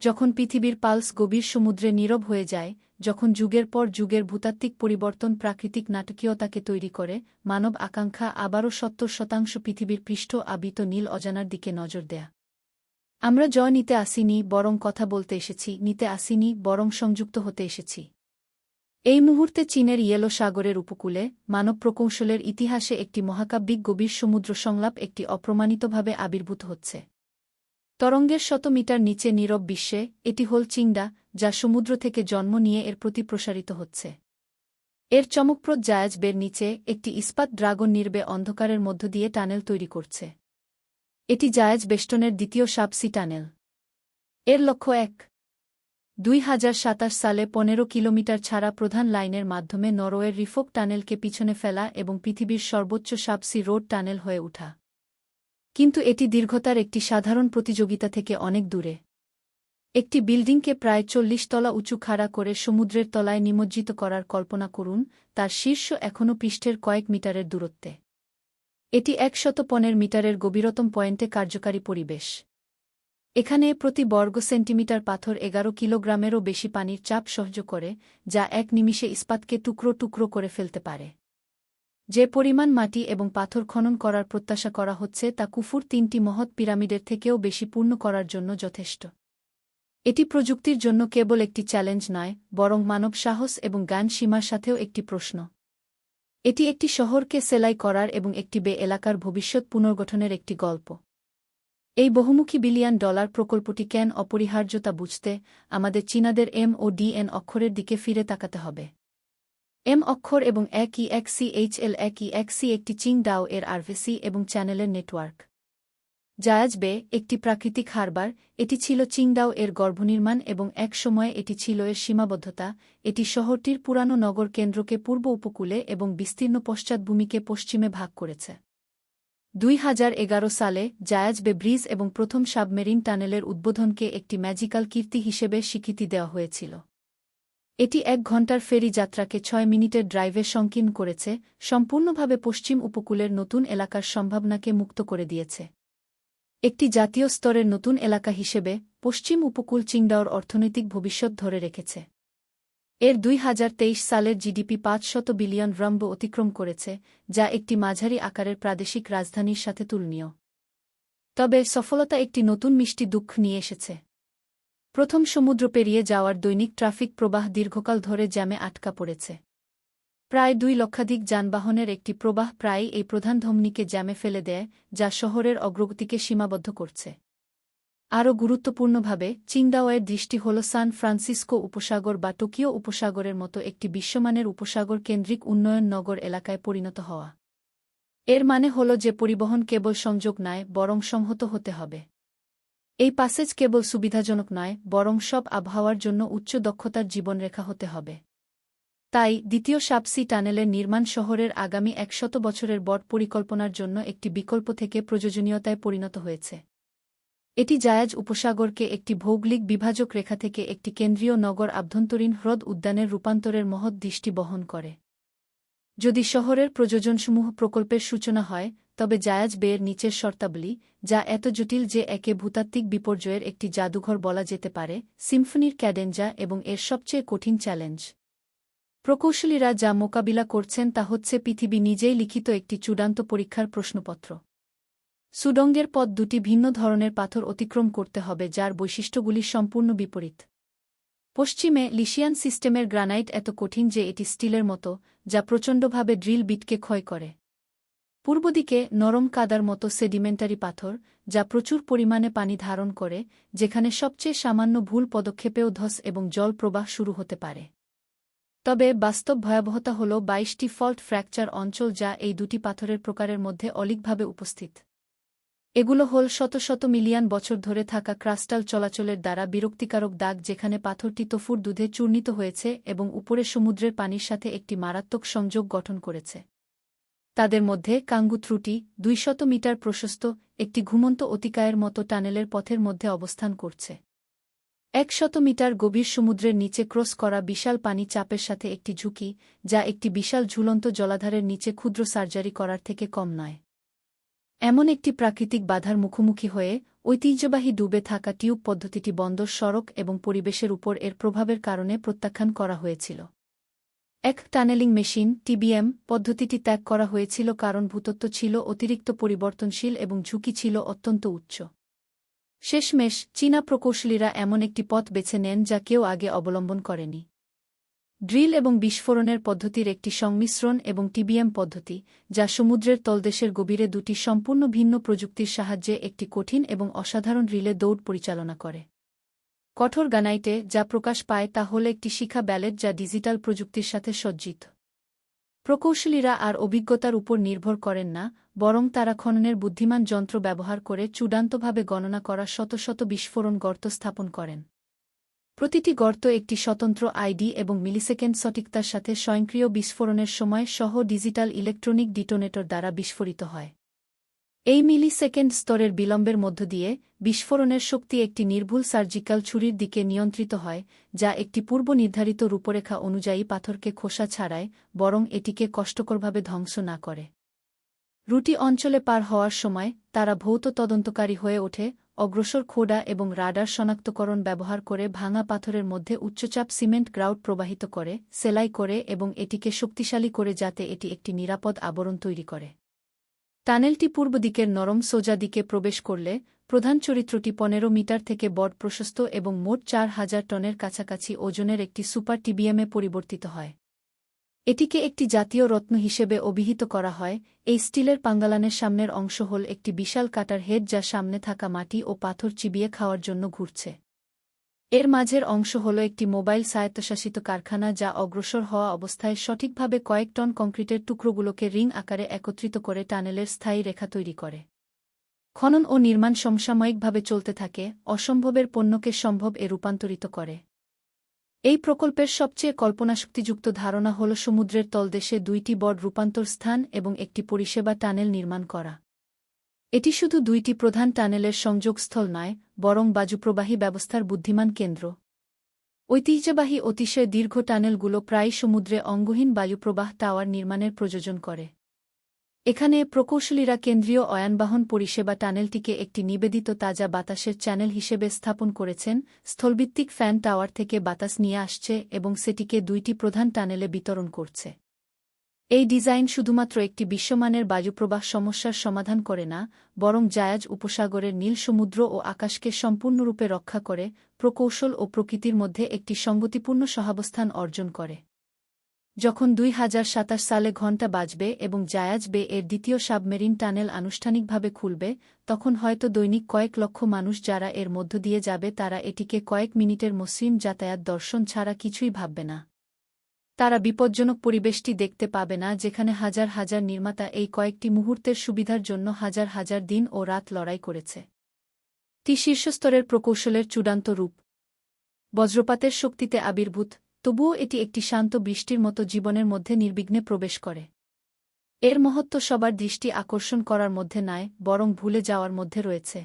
যখন পৃথিবীর পালস গভীর সমুদ্রে নীরব হয়ে যায়, যখন যুগের পর যুগের ভূতাত্ত্বিক পরিবর্তন প্রাকৃতিক নাটকীয়তাকে তৈরি করে, মানব আকাঙ্ক্ষা আবারও ৭০% পৃথিবীর পৃষ্ঠ আবৃত নীল অজানার দিকে নজর দেয়া। আমরা জয় নিতে আসিনি, বরং কথা বলতে এসেছি, নিতে আসিনি, বরং সংযুক্ত হতে এসেছি। এই মুহূর্তে চীনের ইয়েলো সাগরের উপকূলে, মানব প্রকৌশলের ইতিহাসে একটি মহাকাব্যিক গভীর সমুদ্র সংলাপ একটি অপ্রমাণিতভাবে আবির্ভূত হচ্ছে। তরঙ্গের ১০০ মিটার নিচে নীরব বিশ্বে, এটি হল চিংড়া, যা সমুদ্র থেকে জন্ম নিয়ে এর প্রতি প্রসারিত হচ্ছে। এর চমকপ্রদ জায়াজ বের নিচে, একটি ইস্পাত ড্রাগন নির্বে অন্ধকারের মধ্য দিয়ে টানেল তৈরি করছে। এটি জায়াজ বেষ্টনের দ্বিতীয় সাবসি টানেল। এর লক্ষ্য ২০২৭ সালে ১৫ কিলোমিটার ছাড়া প্রধান লাইনের মাধ্যমে নরওয়ের রিফোক টানেলকে পিছনে ফেলা এবং পৃথিবীর সর্বোচ্চ সাবসি রোড টানেল হয়ে ওঠা। কিন্তু এটি দীর্ঘতার একটি সাধারণ প্রতিযোগিতা থেকে অনেক দূরে। একটি বিল্ডিংকে প্রায় ৪০ তলা উঁচু খাড়া করে সমুদ্রের তলায় নিমজ্জিত করার কল্পনা করুন, তার শীর্ষ এখনও পৃষ্ঠের কয়েক মিটারের দূরত্বে। এটি ১১৫ মিটারের গভীরতম পয়েন্টে কার্যকারী পরিবেশ। এখানে প্রতি বর্গ সেন্টিমিটার পাথর ১১ কিলোগ্রামেরও বেশি পানির চাপ সহ্য করে, যা এক নিমিষে ইস্পাতকে টুকরো টুকরো করে ফেলতে পারে। যে পরিমাণ মাটি এবং পাথর খনন করার প্রত্যাশা করা হচ্ছে তা কুফুর ৩টি মহৎ পিরামিডের থেকেও বেশি পূর্ণ করার জন্য যথেষ্ট। এটি প্রযুক্তির জন্য কেবল একটি চ্যালেঞ্জ নয়, বরং মানব সাহস এবং জ্ঞান সীমার সাথেও একটি প্রশ্ন। এটি একটি শহরকে সেলাই করার এবং একটি বে এলাকার ভবিষ্যৎ পুনর্গঠনের একটি গল্প। এই বহুমুখী $বিলিয়ন প্রকল্পটি কেন অপরিহার্যতা বুঝতে, আমাদের চীনাদের এম ও ডিএন অক্ষরের দিকে ফিরে তাকাতে হবে। এম অক্ষর এবং EXCHL একটি চিংডাও এর আরভিসি এবং চ্যানেলের নেটওয়ার্ক। জায়াজ বে, একটি প্রাকৃতিক হারবার, এটি ছিল চিংডাও এর গর্ভনির্মাণ এবং এক সময়ে এটি ছিল এর সীমাবদ্ধতা। এটি শহরটির পুরানো নগর কেন্দ্রকে পূর্ব উপকূলে এবং বিস্তীর্ণ পশ্চাৎভূমিকে পশ্চিমে ভাগ করেছে। ২০১১ সালে জায়াজ বে ব্রিজ এবং প্রথম সাবমেরিন টানেলের উদ্বোধনকে একটি ম্যাজিক্যাল কীর্তি হিসেবে স্বীকৃতি দেওয়া হয়েছিল। এটি ১ ঘণ্টার ফেরি যাত্রাকে ৬ মিনিটের ড্রাইভে সংকীর্ণ করেছে, সম্পূর্ণভাবে পশ্চিম উপকূলের নতুন এলাকার সম্ভাবনাকে মুক্ত করে দিয়েছে। একটি জাতীয় স্তরের নতুন এলাকা হিসেবে, পশ্চিম উপকূল চিংডাওর অর্থনৈতিক ভবিষ্যৎ ধরে রেখেছে। এর ২০২৩ সালের জিডিপি ৫০০ বিলিয়ন রম্ব অতিক্রম করেছে, যা একটি মাঝারি আকারের প্রাদেশিক রাজধানীর সাথে তুলনীয়। তবে সফলতা একটি নতুন মিষ্টি দুঃখ নিয়ে এসেছে। প্রথম সমুদ্র পেরিয়ে যাওয়ার দৈনিক ট্রাফিক প্রবাহ দীর্ঘকাল ধরে জ্যামে আটকা পড়েছে। প্রায় ২ লক্ষাধিক যানবাহনের একটি প্রবাহ প্রায়ই এই প্রধান ধমনীকে জ্যামে ফেলে দেয়, যা শহরের অগ্রগতিকে সীমাবদ্ধ করছে। আরও গুরুত্বপূর্ণভাবে, চিংডাওয়ের দৃষ্টি হল সান ফ্রান্সিসকো উপসাগর বা টোকিও উপসাগরের মতো একটি বিশ্বমানের উপসাগর কেন্দ্রিক উন্নয়ন নগর এলাকায় পরিণত হওয়া। এর মানে হল যে পরিবহন কেবল সংযোগ নয়, বরং সংহত হতে হবে। এই প্যাসেজ কেবল সুবিধাজনক নয়, বরং সব আবহাওয়ার জন্য উচ্চ দক্ষতার জীবনরেখা হতে হবে। তাই, দ্বিতীয় সাবসি টানেলের নির্মাণ শহরের আগামী ১০০ বছরের বড় পরিকল্পনার জন্য একটি বিকল্প থেকে প্রয়োজনীয়তায় পরিণত হয়েছে। এটি জায়াজ উপসাগরকে একটি ভৌগোলিক বিভাজক রেখা থেকে একটি কেন্দ্রীয় নগর আভ্যন্তরীণ হ্রদ উদ্যানের রূপান্তরের মহৎ দৃষ্টি বহন করে। যদি শহরের প্রযোজনসমূহ প্রকল্পের সূচনা হয়, তবে জায়াজ বেয়ের নিচের শর্তাবলী, যা এত জটিল যে একে ভূতাত্ত্বিক বিপর্যয়ের একটি জাদুঘর বলা যেতে পারে, সিম্ফনির ক্যাডেঞ্জা এবং এর সবচেয়ে কঠিন চ্যালেঞ্জ। প্রকৌশলীরা যা মোকাবিলা করছেন তা হচ্ছে পৃথিবী নিজেই লিখিত একটি চূড়ান্ত পরীক্ষার প্রশ্নপত্র। সুডঙ্গের পথ দুটি ভিন্ন ধরনের পাথর অতিক্রম করতে হবে যার বৈশিষ্ট্যগুলি সম্পূর্ণ বিপরীত। পশ্চিমে, লিশিয়ান সিস্টেমের গ্রানাইট এত কঠিন যে এটি স্টিলের মতো, যা প্রচণ্ডভাবে ড্রিল বিটকে ক্ষয় করে। পূর্বদিকে, নরম কাদার মতো সেডিমেন্টারি পাথর, যা প্রচুর পরিমাণে পানি ধারণ করে, যেখানে সবচেয়ে সামান্য ভুল পদক্ষেপেও ধস এবং জল প্রবাহ শুরু হতে পারে। তবে বাস্তব ভয়াবহতা হল ২২টি ফল্ট ফ্র্যাকচার অঞ্চল যা এই দুটি পাথরের প্রকারের মধ্যে অলিকভাবে উপস্থিত। এগুলো হল শত শত মিলিয়ন বছর ধরে থাকা ক্রাস্টাল চলাচলের দ্বারা বিরক্তিকারক দাগ যেখানে পাথরটি তফুর দুধে চূর্ণিত হয়েছে এবং উপরে সমুদ্রের পানির সাথে একটি মারাত্মক সংযোগ গঠন করেছে। তাদের মধ্যে কাঙ্গু ত্রুটি, ২০০ মিটার প্রশস্ত, একটি ঘুমন্ত অতিকায়ের মতো টানেলের পথের মধ্যে অবস্থান করছে। ১০০ মিটার গভীর সমুদ্রের নিচে ক্রস করা বিশাল পানি চাপের সাথে একটি ঝুঁকি, যা একটি বিশাল ঝুলন্ত জলাধারের নিচে ক্ষুদ্র সার্জারি করার থেকে কম নয়। এমন একটি প্রাকৃতিক বাধার মুখোমুখি হয়ে, ঐতিহ্যবাহী ডুবে থাকা টিউব পদ্ধতিটি বন্দর সড়ক এবং পরিবেশের উপর এর প্রভাবের কারণে প্রত্যাখ্যান করা হয়েছিল। এক টানেলিং মেশিন টিবিএম পদ্ধতিটি ত্যাগ করা হয়েছিল কারণ ভূতত্ত্ব ছিল অতিরিক্ত পরিবর্তনশীল এবং ঝুঁকি ছিল অত্যন্ত উচ্চ। শেষমেশ চীনা প্রকৌশলীরা এমন একটি পথ বেছে নেন যা কেউ আগে অবলম্বন করেনি। ড্রিল এবং বিস্ফোরণের পদ্ধতির একটি সংমিশ্রণ এবং টিবিএম পদ্ধতি, যা সমুদ্রের তলদেশের গভীরে দুটি সম্পূর্ণ ভিন্ন প্রযুক্তির সাহায্যে একটি কঠিন এবং অসাধারণ রিলে দৌড় পরিচালনা করে। কঠোর গ্রানাইটে যা প্রকাশ পায় তা হল একটি শিখা ব্যালেট যা ডিজিটাল প্রযুক্তির সাথে সজ্জিত। প্রকৌশলীরা আর অভিজ্ঞতার উপর নির্ভর করেন না, বরং তারা খননের বুদ্ধিমান যন্ত্র ব্যবহার করে চূড়ান্তভাবে গণনা করা শত শত বিস্ফোরণ গর্ত স্থাপন করেন। প্রতিটি গর্ত একটি স্বতন্ত্র আইডি এবং মিলিসেকেন্ড সঠিকতার সাথে স্বয়ংক্রিয় বিস্ফোরণের সময় সহ ডিজিটাল ইলেকট্রনিক ডিটোনেটর দ্বারা বিস্ফোরিত হয়। এই মিলিসেকেন্ড স্তরের বিলম্বের মধ্য দিয়ে বিস্ফোরণের শক্তি একটি নির্ভুল সার্জিক্যাল ছুরির দিকে নিয়ন্ত্রিত হয়, যা একটি পূর্ব নির্ধারিত রূপরেখা অনুযায়ী পাথরকে খোসা ছাড়ায়, বরং এটিকে কষ্টকরভাবে ধ্বংস না করে। রুটি অঞ্চলে পার হওয়ার সময় তারা ভৌত তদন্তকারী হয়ে ওঠে, অগ্রসর খোদা এবং রাডার শনাক্তকরণ ব্যবহার করে ভাঙা পাথরের মধ্যে উচ্চচাপ সিমেন্ট গ্রাউট প্রবাহিত করে, সেলাই করে এবং এটিকে শক্তিশালী করে যাতে এটি একটি নিরাপদ আবরণ তৈরি করে। টানেলটি পূর্ব দিকের নরম সোজা দিকে প্রবেশ করলে প্রধান চরিত্রটি 15 মিটার থেকে বড় প্রশস্ত এবং মোট 4000 টনের কাছাকাছি ওজনের একটি সুপার টিবিএমে পরিবর্তিত হয়। এটিকে একটি জাতীয় রত্ন হিসেবে অভিহিত করা হয়। এই স্টিলের পাঙ্গালানের সামনের অংশ হল একটি বিশাল কাটার হেড যা সামনে থাকা মাটি ও পাথর চিবিয়ে খাওয়ার জন্য ঘুরছে। এর মাঝের অংশ হল একটি মোবাইল স্বায়ত্তশাসিত কারখানা যা অগ্রসর হওয়া অবস্থায় সঠিকভাবে কয়েক টন কংক্রিটের টুকরোগুলোকে রিং আকারে একত্রিত করে টানেলের স্থায়ী রেখা তৈরি করে। খনন ও নির্মাণ সমসাময়িকভাবে চলতে থাকে, অসম্ভবের পণ্যকে সম্ভব এ রূপান্তরিত করে। এই প্রকল্পের সবচেয়ে কল্পনাশক্তিযুক্ত ধারণা হল সমুদ্রের তলদেশে 2টি বড় রূপান্তর স্থান এবং একটি পরিষেবা টানেল নির্মাণ করা। এটি শুধু 2টি প্রধান টানেলের সংযোগস্থল নয়, বরং বায়ুপ্রবাহী ব্যবস্থার বুদ্ধিমান কেন্দ্র। ঐতিহ্যবাহী অতিশয় দীর্ঘ টানেলগুলো প্রায় সমুদ্রে অঙ্গহীন বায়ুপ্রবাহ টাওয়ার নির্মাণের প্রযোজন করে। এখানে প্রকৌশলীরা কেন্দ্রীয় অয়ানবাহন পরিষেবা টানেলটিকে একটি নিবেদিত তাজা বাতাসের চ্যানেল হিসেবে স্থাপন করেছেন, স্থলভিত্তিক ফ্যান টাওয়ার থেকে বাতাস নিয়ে আসছে এবং সেটিকে 2টি প্রধান টানেলে বিতরণ করছে। এই ডিজাইন শুধুমাত্র একটি বিশ্বমানের বায়ুপ্রবাহ সমস্যার সমাধান করে না, বরং জায়াজ উপসাগরের নীল সমুদ্র ও আকাশকে সম্পূর্ণরূপে রক্ষা করে, প্রকৌশল ও প্রকৃতির মধ্যে একটি সঙ্গতিপূর্ণ সহাবস্থান অর্জন করে। যখন 2027 সালে ঘণ্টা বাজবে এবং জায়াজ বে এর দ্বিতীয় সাবমেরিন টানেল আনুষ্ঠানিকভাবে খুলবে, তখন হয়তো দৈনিক কয়েক লক্ষ মানুষ যারা এর মধ্য দিয়ে যাবে তারা এটিকে কয়েক মিনিটের মসৃণ যাতায়াত দর্শন ছাড়া কিছুই ভাববে না। তারা বিপজ্জনক পরিবেশটি দেখতে পাবে না যেখানে হাজার হাজার নির্মাতা এই কয়েকটি মুহূর্তের সুবিধার জন্য হাজার হাজার দিন ও রাত লড়াই করেছে। টি শীর্ষস্তরের প্রকৌশলের চূড়ান্ত রূপ। বজ্রপাতের শক্তিতে আবির্ভূত, তবুও এটি একটি শান্ত বৃষ্টির মতো জীবনের মধ্যে নির্বিঘ্নে প্রবেশ করে। এর মহত্ত্ব সবার দৃষ্টি আকর্ষণ করার মধ্যে নয়, বরং ভুলে যাওয়ার মধ্যে রয়েছে।